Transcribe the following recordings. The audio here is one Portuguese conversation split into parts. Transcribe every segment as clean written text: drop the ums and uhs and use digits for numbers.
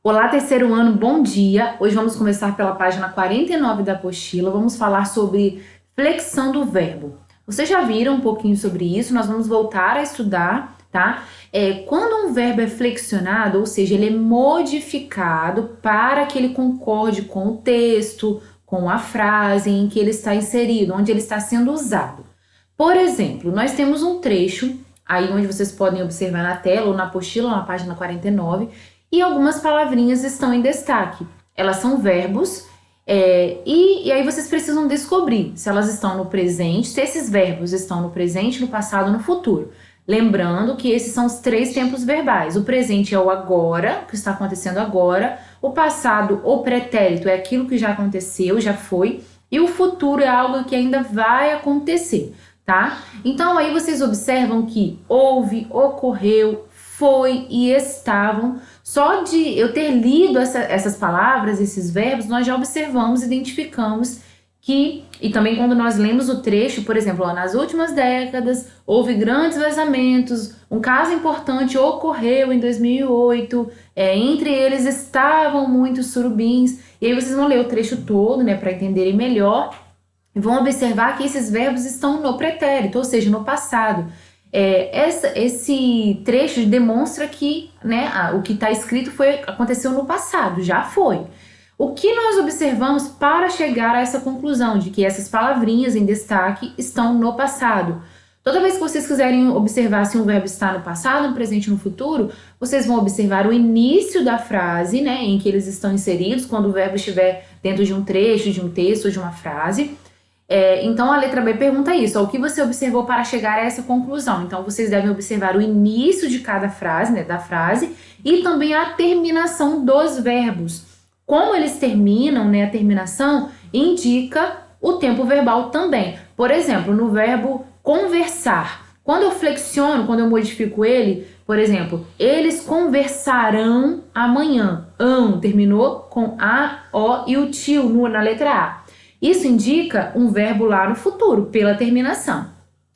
Olá, terceiro ano, bom dia! Hoje vamos começar pela página 49 da apostila. Vamos falar sobre flexão do verbo. Vocês já viram um pouquinho sobre isso, nós vamos voltar a estudar, tá? Quando um verbo é flexionado, ou seja, ele é modificado para que ele concorde com o texto, com a frase em que ele está inserido, onde ele está sendo usado. Por exemplo, nós temos um trecho aí onde vocês podem observar na tela ou na apostila, na página 49, e algumas palavrinhas estão em destaque. Elas são verbos, e aí vocês precisam descobrir se elas estão no presente, se esses verbos estão no presente, no passado ou no futuro. Lembrando que esses são os três tempos verbais. O presente é o agora, que está acontecendo agora. O passado, ou pretérito, é aquilo que já aconteceu, já foi. E o futuro é algo que ainda vai acontecer, tá? Então aí vocês observam que houve, ocorreu, foi e estavam. Só de eu ter lido essas palavras, esses verbos, nós já observamos, identificamos que, e também quando nós lemos o trecho, por exemplo, nas últimas décadas houve grandes vazamentos, um caso importante ocorreu em 2008, entre eles estavam muitos surubins, e aí vocês vão ler o trecho todo, né, para entenderem melhor, e vão observar que esses verbos estão no pretérito, ou seja, no passado. Esse trecho demonstra que, né, o que está escrito aconteceu no passado, já foi. O que nós observamos para chegar a essa conclusão de que essas palavrinhas em destaque estão no passado? Toda vez que vocês quiserem observar se um verbo está no passado, no presente ou no futuro, vocês vão observar o início da frase, né, em que eles estão inseridos, quando o verbo estiver dentro de um trecho, de um texto ou de uma frase. Então a letra B pergunta isso, o que você observou para chegar a essa conclusão? Então vocês devem observar o início de cada frase, né, da frase, e também a terminação dos verbos. Como eles terminam, né, a terminação indica o tempo verbal também. Por exemplo, no verbo conversar, quando eu flexiono, quando eu modifico ele, por exemplo, eles conversarão amanhã. Terminou com a, o e o tio na letra A. Isso indica um verbo lá no futuro, pela terminação.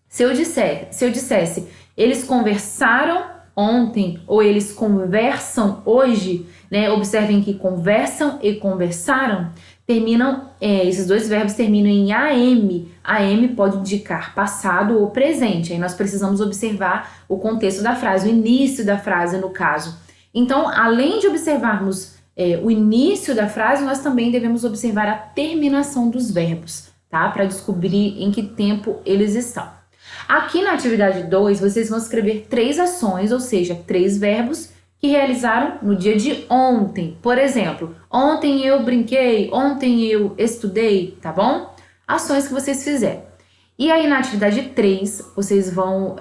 Se eu dissesse, eles conversaram ontem ou eles conversam hoje, né? Observem que conversam e conversaram terminam, esses dois verbos terminam em AM. AM pode indicar passado ou presente. Aí nós precisamos observar o contexto da frase, o início da frase no caso. Então, além de observarmos o início da frase, nós também devemos observar a terminação dos verbos, tá? Para descobrir em que tempo eles estão. Aqui na atividade 2, vocês vão escrever 3 ações, ou seja, 3 verbos que realizaram no dia de ontem. Por exemplo, ontem eu brinquei, ontem eu estudei, tá bom? Ações que vocês fizeram. E aí na atividade 3, vocês vão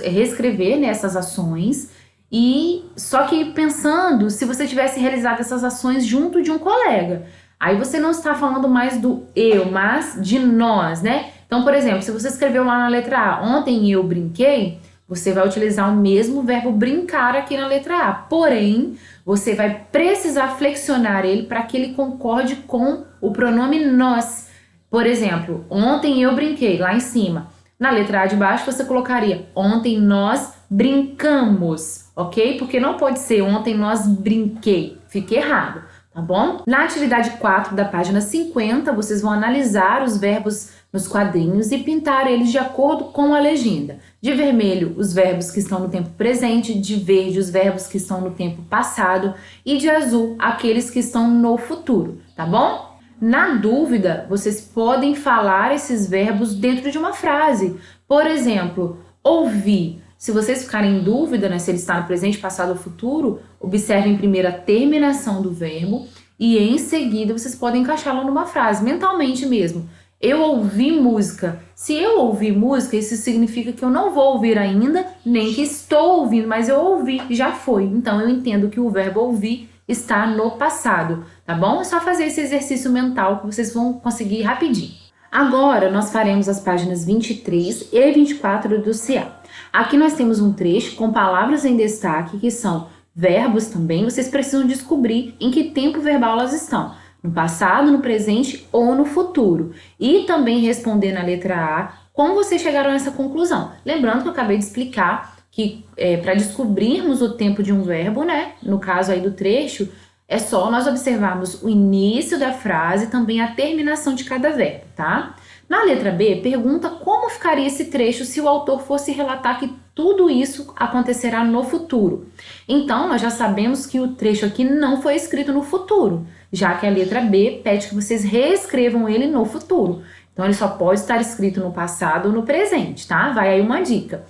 reescrever, né, essas ações, e só que pensando se você tivesse realizado essas ações junto de um colega. Aí você não está falando mais do eu, mas de nós, né? Então, por exemplo, se você escreveu lá na letra A, ontem eu brinquei, você vai utilizar o mesmo verbo brincar aqui na letra A. Porém, você vai precisar flexionar ele para que ele concorde com o pronome nós. Por exemplo, ontem eu brinquei, lá em cima. Na letra A de baixo, você colocaria ontem nós brincamos, ok? Porque não pode ser ontem nós brinquei, fica errado, tá bom? Na atividade 4 da página 50, vocês vão analisar os verbos nos quadrinhos e pintar eles de acordo com a legenda. De vermelho, os verbos que estão no tempo presente, de verde, os verbos que estão no tempo passado e de azul, aqueles que estão no futuro, tá bom? Na dúvida, vocês podem falar esses verbos dentro de uma frase. Por exemplo, ouvir. Se vocês ficarem em dúvida, né, se ele está no presente, passado ou futuro, observem primeiro a terminação do verbo e em seguida vocês podem encaixá-lo numa frase, mentalmente mesmo. Eu ouvi música. Se eu ouvi música, isso significa que eu não vou ouvir ainda, nem que estou ouvindo, mas eu ouvi, já foi. Então eu entendo que o verbo ouvir está no passado, tá bom? É só fazer esse exercício mental que vocês vão conseguir rapidinho. Agora nós faremos as páginas 23 e 24 do CA. Aqui nós temos um trecho com palavras em destaque, que são verbos também. Vocês precisam descobrir em que tempo verbal elas estão. No passado, no presente ou no futuro. E também responder na letra A como vocês chegaram a essa conclusão. Lembrando que eu acabei de explicar que para descobrirmos o tempo de um verbo, né? No caso aí do trecho, é só nós observarmos o início da frase e também a terminação de cada verbo, tá? Na letra B, pergunta como ficaria esse trecho se o autor fosse relatar que tudo isso acontecerá no futuro. Então, nós já sabemos que o trecho aqui não foi escrito no futuro, já que a letra B pede que vocês reescrevam ele no futuro. Então, ele só pode estar escrito no passado ou no presente, tá? Vai aí uma dica.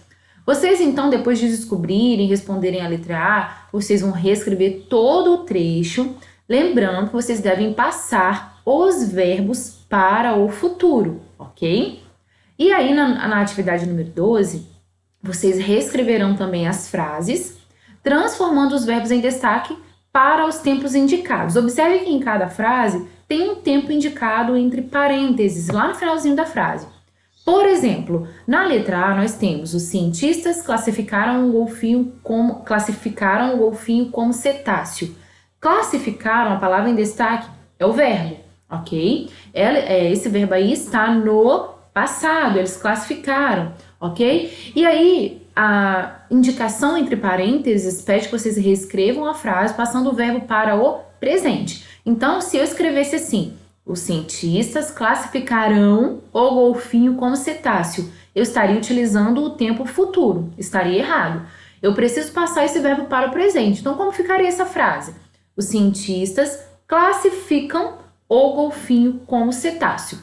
Vocês, então, depois de descobrirem e responderem a letra A, vocês vão reescrever todo o trecho, lembrando que vocês devem passar os verbos para o futuro, ok? E aí, na atividade número 12, vocês reescreverão também as frases, transformando os verbos em destaque para os tempos indicados. Observe que em cada frase tem um tempo indicado entre parênteses, lá no finalzinho da frase. Por exemplo, na letra A nós temos os cientistas classificaram o golfinho como cetáceo. Classificaram, a palavra em destaque é o verbo, ok? Esse verbo aí está no passado, eles classificaram, ok? E aí, a indicação entre parênteses pede que vocês reescrevam a frase passando o verbo para o presente. Então, se eu escrevesse assim, os cientistas classificarão o golfinho como cetáceo, eu estaria utilizando o tempo futuro, estaria errado. Eu preciso passar esse verbo para o presente. Então, como ficaria essa frase? Os cientistas classificam o golfinho como cetáceo.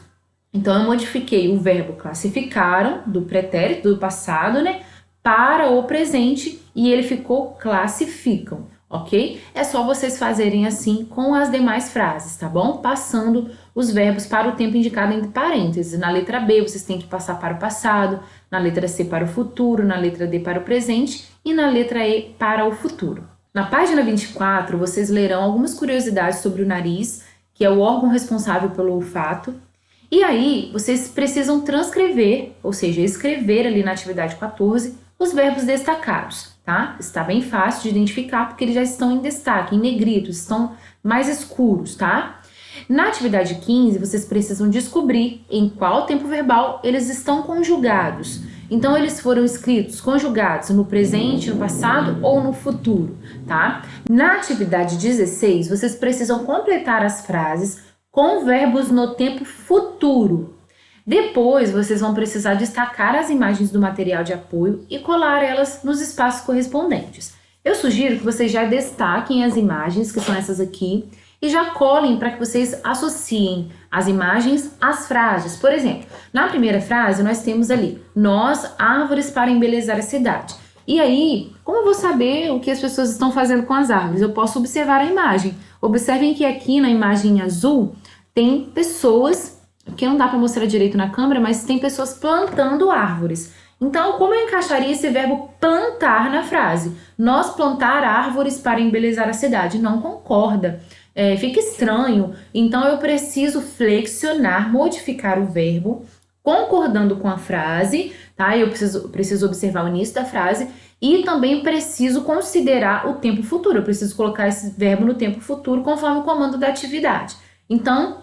Então, eu modifiquei o verbo classificaram, do pretérito, do passado, né, para o presente e ele ficou classificam, ok? É só vocês fazerem assim com as demais frases, tá bom? Passando os verbos para o tempo indicado entre parênteses. Na letra B, vocês têm que passar para o passado, na letra C para o futuro, na letra D para o presente e na letra E para o futuro. Na página 24, vocês lerão algumas curiosidades sobre o nariz, que é o órgão responsável pelo olfato. E aí, vocês precisam transcrever, ou seja, escrever ali na atividade 14, os verbos destacados, tá? Está bem fácil de identificar porque eles já estão em destaque, em negrito, estão mais escuros, tá? Na atividade 15, vocês precisam descobrir em qual tempo verbal eles estão conjugados. Então, eles foram escritos conjugados no presente, no passado ou no futuro, tá? Na atividade 16, vocês precisam completar as frases com verbos no tempo futuro. Depois, vocês vão precisar destacar as imagens do material de apoio e colar elas nos espaços correspondentes. Eu sugiro que vocês já destaquem as imagens, que são essas aqui, e já colhem para que vocês associem as imagens às frases. Por exemplo, na primeira frase nós temos ali, nós, árvores para embelezar a cidade. E aí, como eu vou saber o que as pessoas estão fazendo com as árvores? Eu posso observar a imagem. Observem que aqui na imagem azul tem pessoas, que não dá para mostrar direito na câmera, mas tem pessoas plantando árvores. Então, como eu encaixaria esse verbo plantar na frase? Nós plantar árvores para embelezar a cidade. Não concorda. Fica estranho. Então, eu preciso flexionar, modificar o verbo, concordando com a frase, tá? Eu preciso observar o início da frase e também preciso considerar o tempo futuro. Eu preciso colocar esse verbo no tempo futuro conforme o comando da atividade. Então,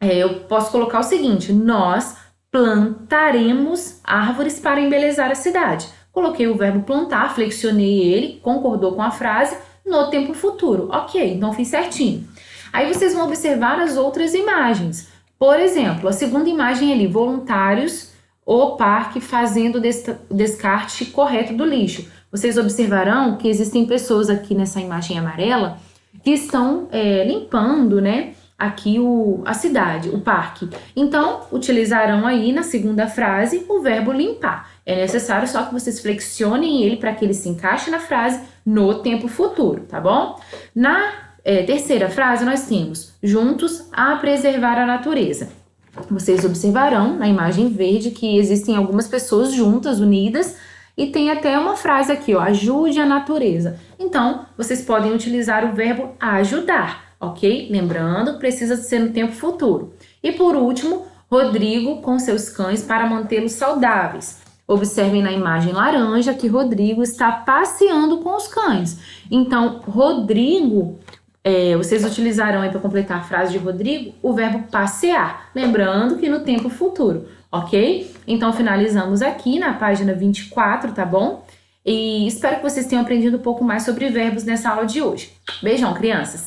eu posso colocar o seguinte, nós plantaremos árvores para embelezar a cidade. Coloquei o verbo plantar, flexionei ele, concordou com a frase, no tempo futuro. Ok, então fiz certinho. Aí vocês vão observar as outras imagens. Por exemplo, a segunda imagem ali, voluntários ou parque fazendo o descarte correto do lixo. Vocês observarão que existem pessoas aqui nessa imagem amarela que estão limpando, né, aqui a cidade, o parque. Então, utilizarão aí na segunda frase o verbo limpar. É necessário só que vocês flexionem ele para que ele se encaixe na frase no tempo futuro, tá bom? Na terceira frase, nós temos juntos a preservar a natureza. Vocês observarão na imagem verde que existem algumas pessoas juntas, unidas, e tem até uma frase aqui, ó, ajude a natureza. Então, vocês podem utilizar o verbo ajudar, ok? Lembrando, precisa ser no tempo futuro. E por último, Rodrigo com seus cães para mantê-los saudáveis. Observem na imagem laranja que Rodrigo está passeando com os cães. Então, Rodrigo, vocês utilizarão aí para completar a frase de Rodrigo o verbo passear. Lembrando que no tempo futuro, ok? Então, finalizamos aqui na página 24, tá bom? E espero que vocês tenham aprendido um pouco mais sobre verbos nessa aula de hoje. Beijão, crianças!